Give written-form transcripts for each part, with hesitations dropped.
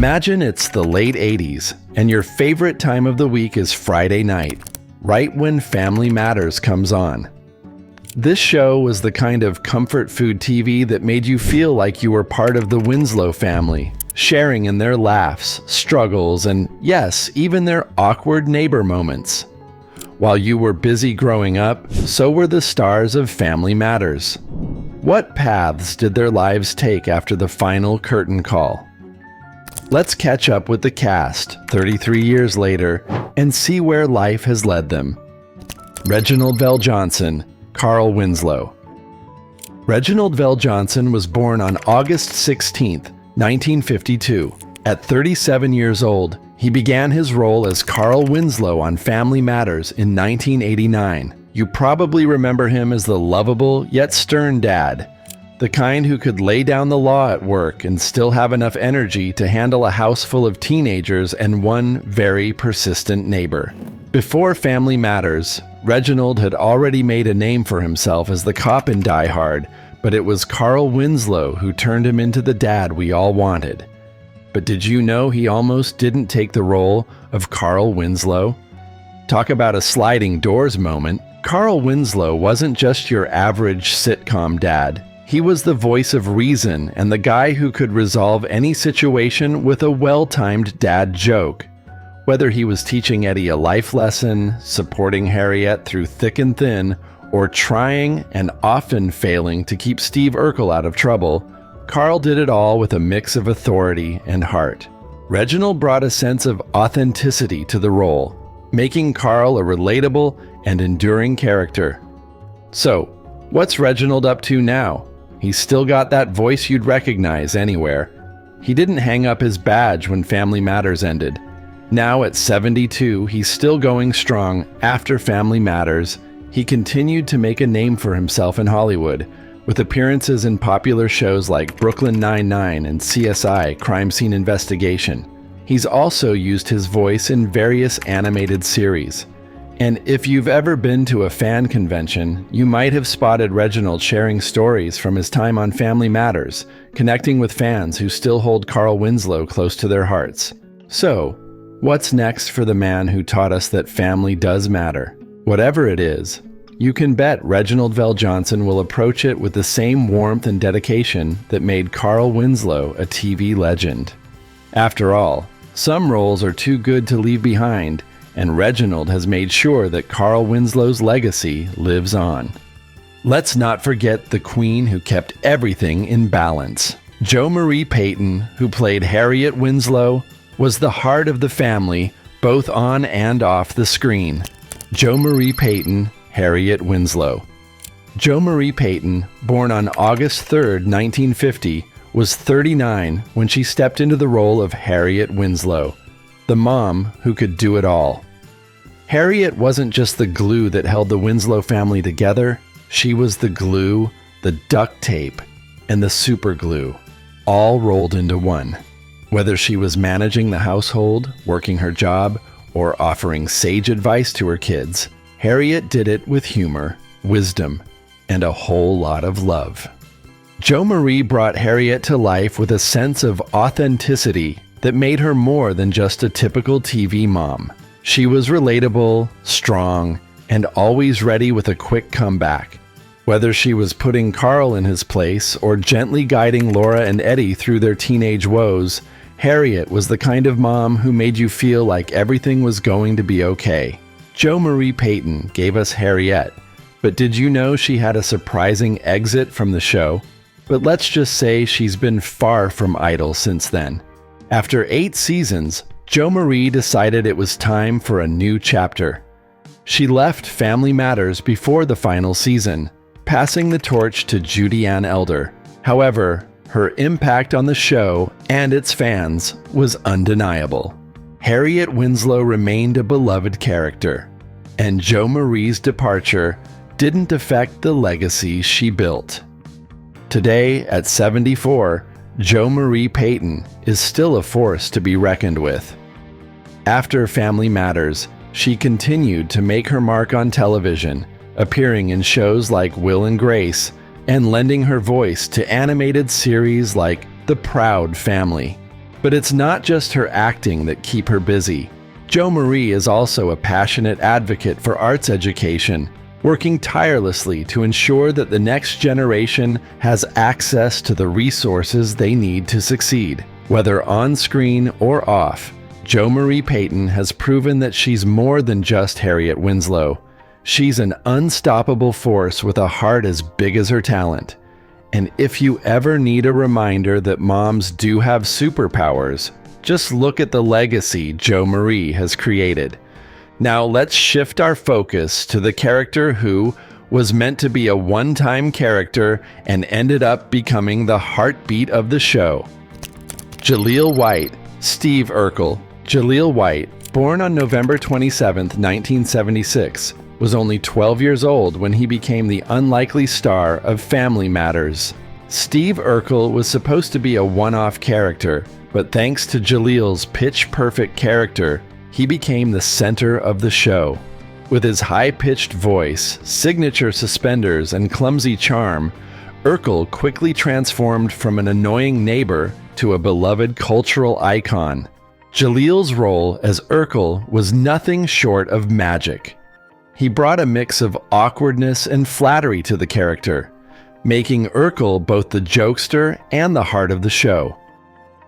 Imagine it's the late 80s, and your favorite time of the week is Friday night, right when Family Matters comes on. This show was the kind of comfort food TV that made you feel like you were part of the Winslow family, sharing in their laughs, struggles, and yes, even their awkward neighbor moments. While you were busy growing up, so were the stars of Family Matters. What paths did their lives take after the final curtain call? Let's catch up with the cast 33 years later and see where life has led them. Reginald VelJohnson, Carl Winslow. Reginald VelJohnson was born on August 16, 1952. At 37 years old, he began his role as Carl Winslow on Family Matters in 1989. You probably remember him as the lovable yet stern dad, the kind who could lay down the law at work and still have enough energy to handle a house full of teenagers and one very persistent neighbor. Before Family Matters, Reginald had already made a name for himself as the cop in Die Hard, but it was Carl Winslow who turned him into the dad we all wanted. But did you know he almost didn't take the role of Carl Winslow? Talk about a sliding doors moment. Carl Winslow wasn't just your average sitcom dad. He was the voice of reason and the guy who could resolve any situation with a well-timed dad joke. Whether he was teaching Eddie a life lesson, supporting Harriet through thick and thin, or trying and often failing to keep Steve Urkel out of trouble, Carl did it all with a mix of authority and heart. Reginald brought a sense of authenticity to the role, making Carl a relatable and enduring character. So, what's Reginald up to now? He's still got that voice you'd recognize anywhere. He didn't hang up his badge when Family Matters ended. Now at 72, he's still going strong after Family Matters. He continued to make a name for himself in Hollywood, with appearances in popular shows like Brooklyn Nine-Nine and CSI: Crime Scene Investigation. He's also used his voice in various animated series. And if you've ever been to a fan convention, you might have spotted Reginald sharing stories from his time on Family Matters, connecting with fans who still hold Carl Winslow close to their hearts. So, what's next for the man who taught us that family does matter? Whatever it is, you can bet Reginald VelJohnson will approach it with the same warmth and dedication that made Carl Winslow a TV legend. After all, some roles are too good to leave behind, and Reginald has made sure that Carl Winslow's legacy lives on. Let's not forget the queen who kept everything in balance. Marie Payton, who played Harriet Winslow, was the heart of the family, both on and off the screen. Marie Payton, Harriet Winslow. Marie Payton, born on August 3, 1950, was 39 when she stepped into the role of Harriet Winslow, the mom who could do it all. Harriet wasn't just the glue that held the Winslow family together. She was the glue, the duct tape, and the super glue, all rolled into one. Whether she was managing the household, working her job, or offering sage advice to her kids, Harriet did it with humor, wisdom, and a whole lot of love. Marie brought Harriet to life with a sense of authenticity that made her more than just a typical TV mom. She was relatable, strong, and always ready with a quick comeback. Whether she was putting Carl in his place or gently guiding Laura and Eddie through their teenage woes, Harriet was the kind of mom who made you feel like everything was going to be okay. Marie Payton gave us Harriet, but did you know she had a surprising exit from the show? But let's just say she's been far from idle since then. After 8 seasons, Marie decided it was time for a new chapter. She left Family Matters before the final season, passing the torch to Judy Ann Elder. However, her impact on the show and its fans was undeniable. Harriet Winslow remained a beloved character, and Marie's departure didn't affect the legacy she built. Today, at 74, Marie Payton is still a force to be reckoned with. After Family Matters, she continued to make her mark on television, appearing in shows like Will and Grace, and lending her voice to animated series like The Proud Family. But it's not just her acting that keep her busy. Jo Marie is also a passionate advocate for arts education, working tirelessly to ensure that the next generation has access to the resources they need to succeed. Whether on screen or off, Jo Marie Payton has proven that she's more than just Harriet Winslow. She's an unstoppable force with a heart as big as her talent. And if you ever need a reminder that moms do have superpowers, just look at the legacy Jo Marie has created. Now let's shift our focus to the character who was meant to be a one-time character and ended up becoming the heartbeat of the show. Jaleel White, Steve Urkel. Jaleel White, born on November 27, 1976, was only 12 years old when he became the unlikely star of Family Matters. Steve Urkel was supposed to be a one-off character, but thanks to Jaleel's pitch-perfect character, he became the center of the show. With his high-pitched voice, signature suspenders, and clumsy charm, Urkel quickly transformed from an annoying neighbor to a beloved cultural icon. Jaleel's role as Urkel was nothing short of magic. He brought a mix of awkwardness and flattery to the character, making Urkel both the jokester and the heart of the show.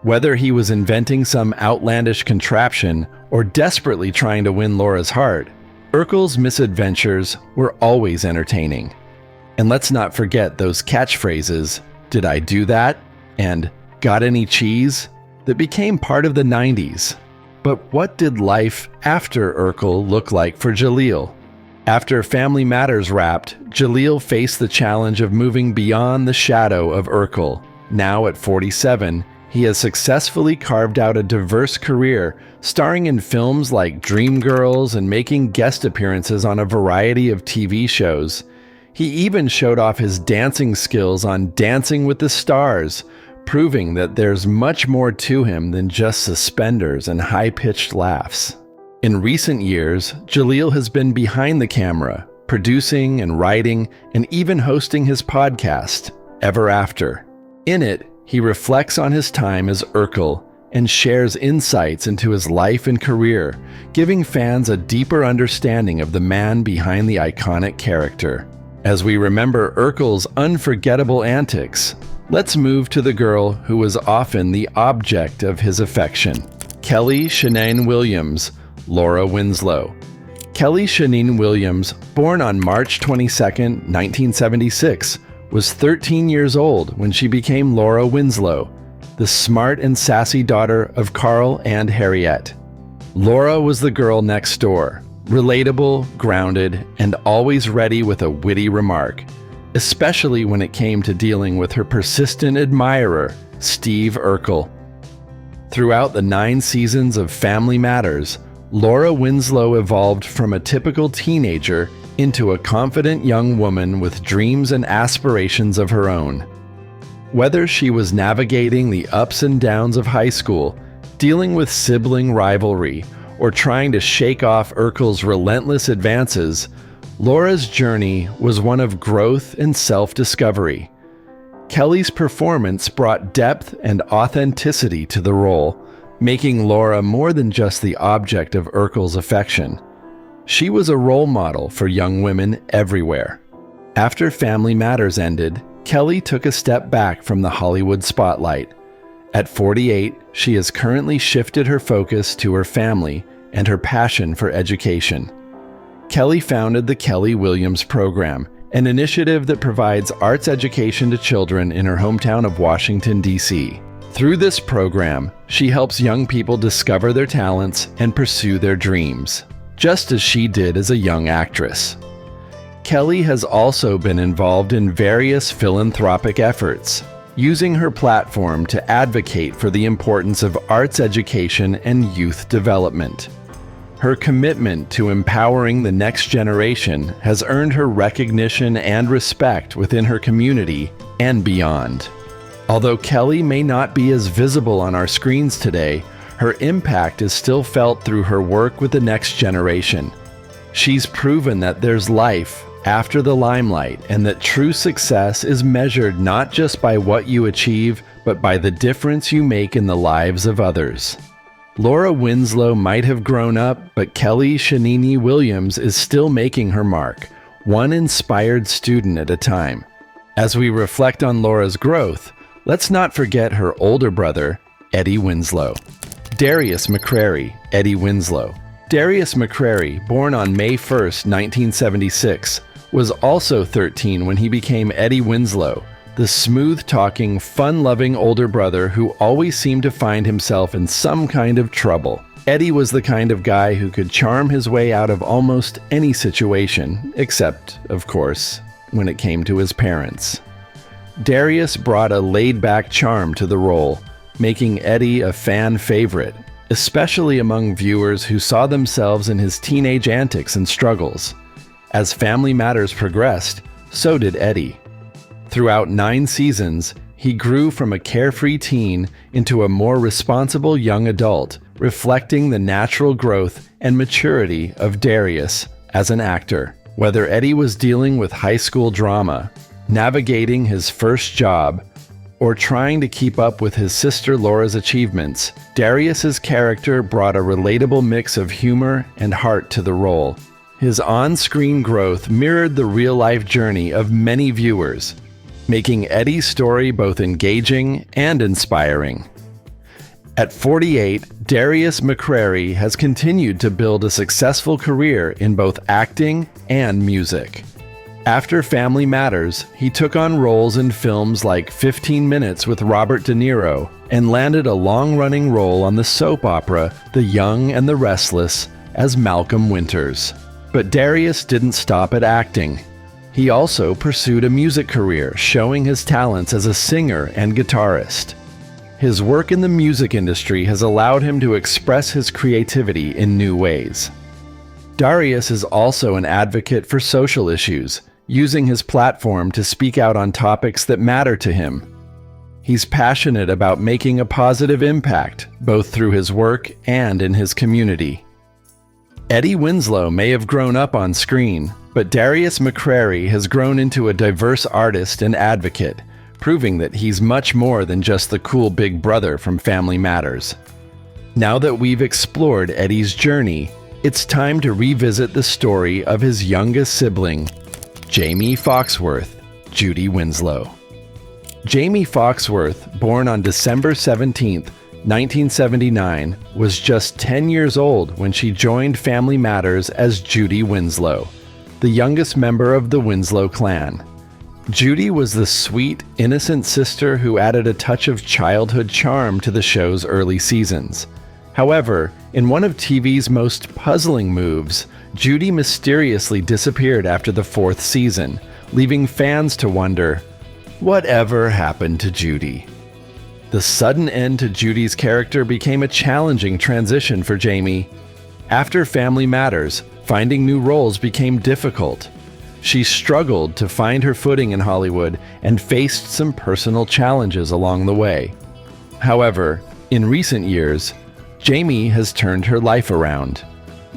Whether he was inventing some outlandish contraption or desperately trying to win Laura's heart, Urkel's misadventures were always entertaining. And let's not forget those catchphrases, "Did I do that?" and "Got any cheese?" that became part of the 90s. But what did life after Urkel look like for Jaleel? After Family Matters wrapped, Jaleel faced the challenge of moving beyond the shadow of Urkel. Now at 47, he has successfully carved out a diverse career, starring in films like Dreamgirls and making guest appearances on a variety of TV shows. He even showed off his dancing skills on Dancing with the Stars, proving that there's much more to him than just suspenders and high-pitched laughs. In recent years, Jaleel has been behind the camera, producing and writing, and even hosting his podcast, Ever After. In it, he reflects on his time as Urkel and shares insights into his life and career, giving fans a deeper understanding of the man behind the iconic character. As we remember Urkel's unforgettable antics, let's move to the girl who was often the object of his affection. Kellie Shanygne Williams, Laura Winslow. Kellie Shanygne Williams, born on March 22, 1976, was 13 years old when she became Laura Winslow, the smart and sassy daughter of Carl and Harriet. Laura was the girl next door, relatable, grounded, and always ready with a witty remark, especially when it came to dealing with her persistent admirer, Steve Urkel. Throughout the 9 seasons of Family Matters, Laura Winslow evolved from a typical teenager into a confident young woman with dreams and aspirations of her own. Whether she was navigating the ups and downs of high school, dealing with sibling rivalry, or trying to shake off Urkel's relentless advances, Laura's journey was one of growth and self-discovery. Kellie's performance brought depth and authenticity to the role, making Laura more than just the object of Urkel's affection. She was a role model for young women everywhere. After Family Matters ended, Kellie took a step back from the Hollywood spotlight. At 48, she has currently shifted her focus to her family and her passion for education. Kellie founded the Kellie Williams Program, an initiative that provides arts education to children in her hometown of Washington, D.C. Through this program, she helps young people discover their talents and pursue their dreams, just as she did as a young actress. Kellie has also been involved in various philanthropic efforts, using her platform to advocate for the importance of arts education and youth development. Her commitment to empowering the next generation has earned her recognition and respect within her community and beyond. Although Kellie may not be as visible on our screens today, her impact is still felt through her work with the next generation. She's proven that there's life after the limelight and that true success is measured not just by what you achieve, but by the difference you make in the lives of others. Laura Winslow might have grown up, but Kellie Shanygne Williams is still making her mark, one inspired student at a time. As we reflect on Laura's growth, let's not forget her older brother, Eddie Winslow. Darius McCrary, Eddie Winslow. Darius McCrary, born on May 1st, 1976, was also 13 when he became Eddie Winslow, the smooth-talking, fun-loving older brother who always seemed to find himself in some kind of trouble. Eddie was the kind of guy who could charm his way out of almost any situation, except, of course, when it came to his parents. Darius brought a laid-back charm to the role, making Eddie a fan favorite, especially among viewers who saw themselves in his teenage antics and struggles. As Family Matters progressed, so did Eddie. Throughout 9 seasons, he grew from a carefree teen into a more responsible young adult, reflecting the natural growth and maturity of Darius as an actor. Whether Eddie was dealing with high school drama, navigating his first job, or trying to keep up with his sister Laura's achievements, Darius's character brought a relatable mix of humor and heart to the role. His on-screen growth mirrored the real-life journey of many viewers, making Eddie's story both engaging and inspiring. At 48, Darius McCrary has continued to build a successful career in both acting and music. After Family Matters, he took on roles in films like 15 Minutes with Robert De Niro and landed a long-running role on the soap opera The Young and the Restless as Malcolm Winters. But Darius didn't stop at acting. He also pursued a music career, showing his talents as a singer and guitarist. His work in the music industry has allowed him to express his creativity in new ways. Darius is also an advocate for social issues, using his platform to speak out on topics that matter to him. He's passionate about making a positive impact, both through his work and in his community. Eddie Winslow may have grown up on screen, but Darius McCrary has grown into a diverse artist and advocate, proving that he's much more than just the cool big brother from Family Matters. Now that we've explored Eddie's journey, it's time to revisit the story of his youngest sibling, Jaimee Foxworth, Judy Winslow. Jaimee Foxworth, born on December 17, 1979, was just 10 years old when she joined Family Matters as Judy Winslow, the youngest member of the Winslow clan. Judy was the sweet, innocent sister who added a touch of childhood charm to the show's early seasons. However, in one of TV's most puzzling moves, Judy mysteriously disappeared after the 4th season, leaving fans to wonder, whatever happened to Judy? The sudden end to Judy's character became a challenging transition for Jaimee. After Family Matters, finding new roles became difficult. She struggled to find her footing in Hollywood and faced some personal challenges along the way. However, in recent years, Jaimee has turned her life around.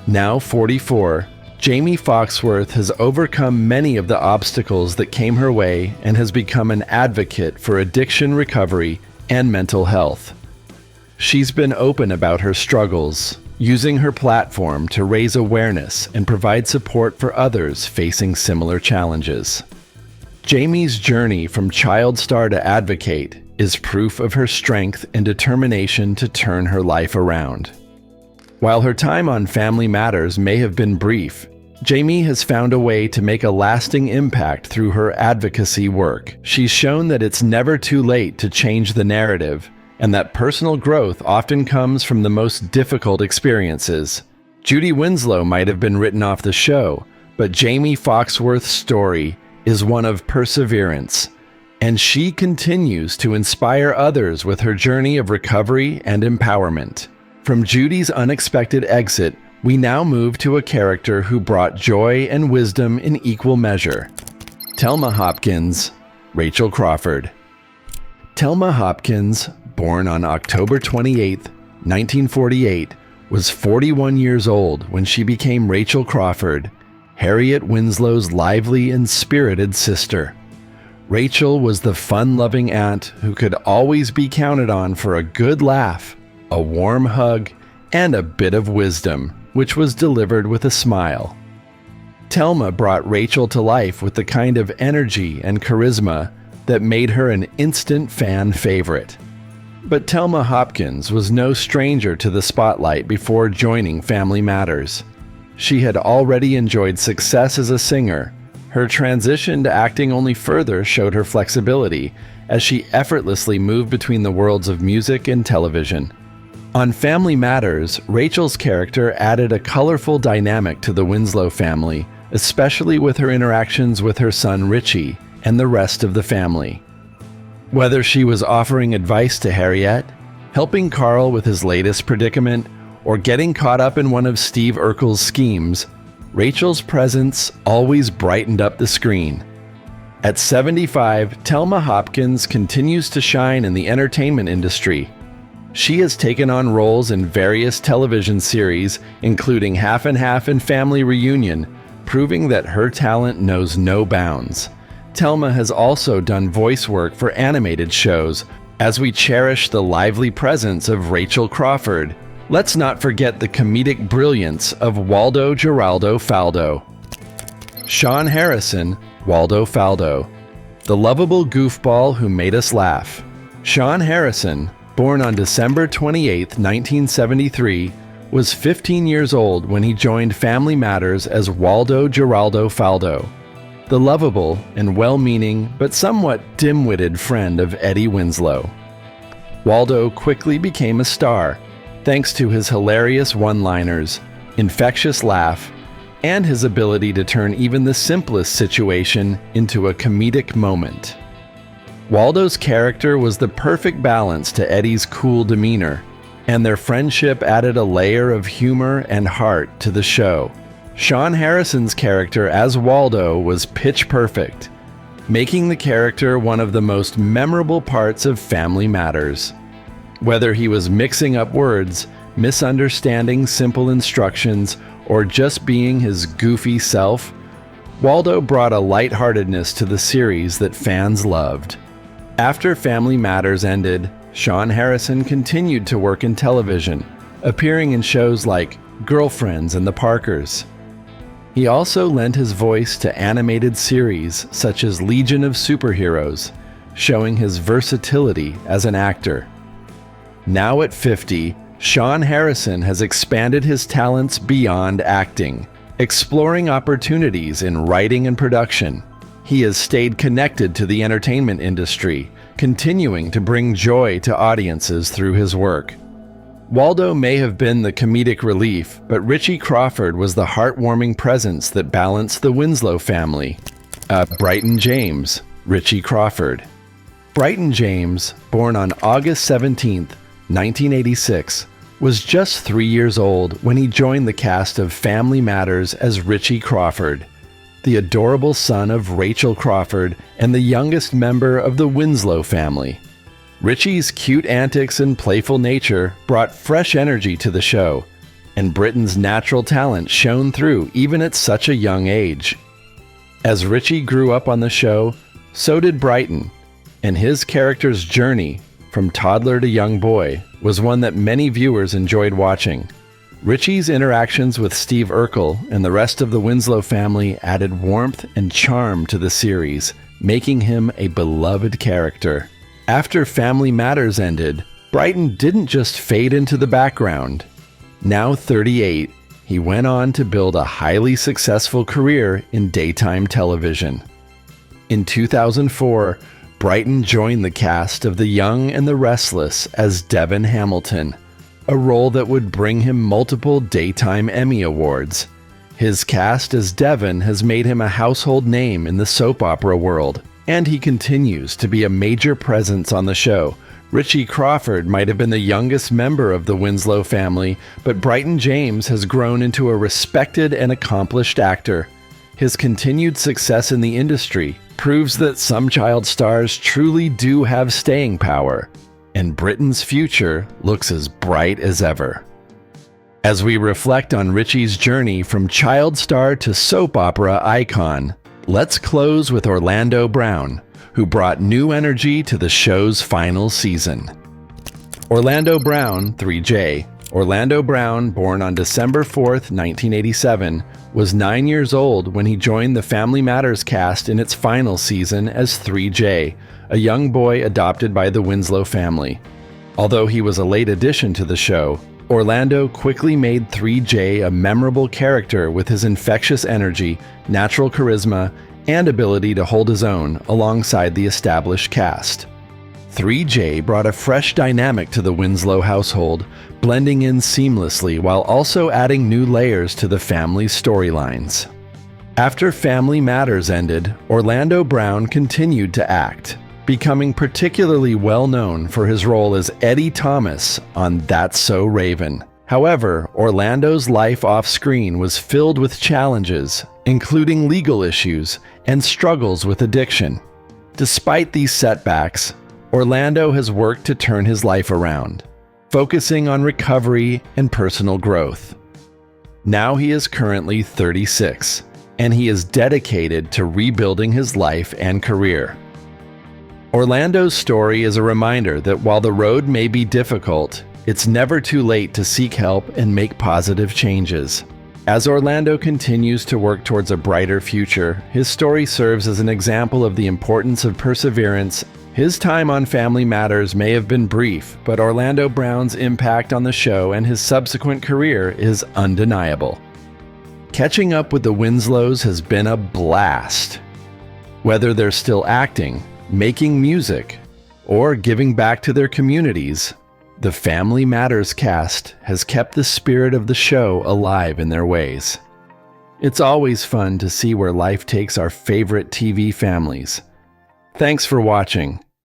Now 44, Jaimee Foxworth has overcome many of the obstacles that came her way and has become an advocate for addiction recovery and mental health. She's been open about her struggles, using her platform to raise awareness and provide support for others facing similar challenges. Jaimee's journey from child star to advocate is proof of her strength and determination to turn her life around. While her time on Family Matters may have been brief, Jaimee has found a way to make a lasting impact through her advocacy work. She's shown that it's never too late to change the narrative, and that personal growth often comes from the most difficult experiences. Judy Winslow might have been written off the show, but Jaimee Foxworth's story is one of perseverance, and she continues to inspire others with her journey of recovery and empowerment. From Judy's unexpected exit, we now move to a character who brought joy and wisdom in equal measure. Telma Hopkins, Rachel Crawford. Telma Hopkins, born on October 28, 1948, was 41 years old when she became Rachel Crawford, Harriet Winslow's lively and spirited sister. Rachel was the fun-loving aunt who could always be counted on for a good laugh, a warm hug, and a bit of wisdom, which was delivered with a smile. Telma brought Rachel to life with the kind of energy and charisma that made her an instant fan favorite. But Telma Hopkins was no stranger to the spotlight before joining Family Matters. She had already enjoyed success as a singer. Her transition to acting only further showed her flexibility as she effortlessly moved between the worlds of music and television. On Family Matters, Rachel's character added a colorful dynamic to the Winslow family, especially with her interactions with her son Richie and the rest of the family. Whether she was offering advice to Harriet, helping Carl with his latest predicament, or getting caught up in one of Steve Urkel's schemes, Rachel's presence always brightened up the screen. At 75, Telma Hopkins continues to shine in the entertainment industry. She has taken on roles in various television series, including Half and Half and Family Reunion, proving that her talent knows no bounds. Telma has also done voice work for animated shows. As we cherish the lively presence of Rachel Crawford, let's not forget the comedic brilliance of Waldo Geraldo Faldo. Shawn Harrison, Waldo Faldo, the lovable goofball who made us laugh. Shawn Harrison, born on December 28, 1973, was 15 years old when he joined Family Matters as Waldo Geraldo Faldo, the lovable and well-meaning but somewhat dim-witted friend of Eddie Winslow. Waldo quickly became a star thanks to his hilarious one-liners, infectious laugh, and his ability to turn even the simplest situation into a comedic moment. Waldo's character was the perfect balance to Eddie's cool demeanor, and their friendship added a layer of humor and heart to the show. Shawn Harrison's character as Waldo was pitch perfect, making the character one of the most memorable parts of Family Matters. Whether he was mixing up words, misunderstanding simple instructions, or just being his goofy self, Waldo brought a lightheartedness to the series that fans loved. After Family Matters ended, Shawn Harrison continued to work in television, appearing in shows like Girlfriends and The Parkers. He also lent his voice to animated series such as Legion of Superheroes, showing his versatility as an actor. Now at 50, Shawn Harrison has expanded his talents beyond acting, exploring opportunities in writing and production. He has stayed connected to the entertainment industry, continuing to bring joy to audiences through his work. Waldo may have been the comedic relief, but Richie Crawford was the heartwarming presence that balanced the Winslow family. Bryton James, Richie Crawford. Bryton James, born on August 17th, 1986, was just 3 years old when he joined the cast of Family Matters as Richie Crawford, the adorable son of Rachel Crawford and the youngest member of the Winslow family. Richie's cute antics and playful nature brought fresh energy to the show, and Bryton's natural talent shone through even at such a young age. As Richie grew up on the show, so did Bryton, and his character's journey from toddler to young boy was one that many viewers enjoyed watching. Richie's interactions with Steve Urkel and the rest of the Winslow family added warmth and charm to the series, making him a beloved character. After Family Matters ended, Bryton didn't just fade into the background. Now 38, he went on to build a highly successful career in daytime television. In 2004, Bryton joined the cast of The Young and the Restless as Devin Hamilton, a role that would bring him multiple Daytime Emmy Awards. His cast as Devin has made him a household name in the soap opera world, and he continues to be a major presence on the show. Richie Crawford might have been the youngest member of the Winslow family, but Bryton James has grown into a respected and accomplished actor. His continued success in the industry proves that some child stars truly do have staying power, and Bryton's future looks as bright as ever. As we reflect on Richie's journey from child star to soap opera icon, let's close with Orlando Brown, who brought new energy to the show's final season. Orlando Brown, 3J. Orlando Brown, born on December 4th, 1987, was 9 years old when he joined the Family Matters cast in its final season as 3J, a young boy adopted by the Winslow family. Although he was a late addition to the show, Orlando quickly made 3J a memorable character with his infectious energy, natural charisma, and ability to hold his own alongside the established cast. 3J brought a fresh dynamic to the Winslow household, blending in seamlessly while also adding new layers to the family's storylines. After Family Matters ended, Orlando Brown continued to act, becoming particularly well known for his role as Eddie Thomas on That's So Raven. However, Orlando's life off-screen was filled with challenges, including legal issues and struggles with addiction. Despite these setbacks, Orlando has worked to turn his life around, focusing on recovery and personal growth. Now he is currently 36, and he is dedicated to rebuilding his life and career. Orlando's story is a reminder that while the road may be difficult, it's never too late to seek help and make positive changes. As Orlando continues to work towards a brighter future, his story serves as an example of the importance of perseverance. His time on Family Matters may have been brief, but Orlando Brown's impact on the show and his subsequent career is undeniable. Catching up with the Winslows has been a blast. Whether they're still acting, making music, or giving back to their communities, the Family Matters cast has kept the spirit of the show alive in their ways. It's always fun to see where life takes our favorite TV families. Thanks for watching.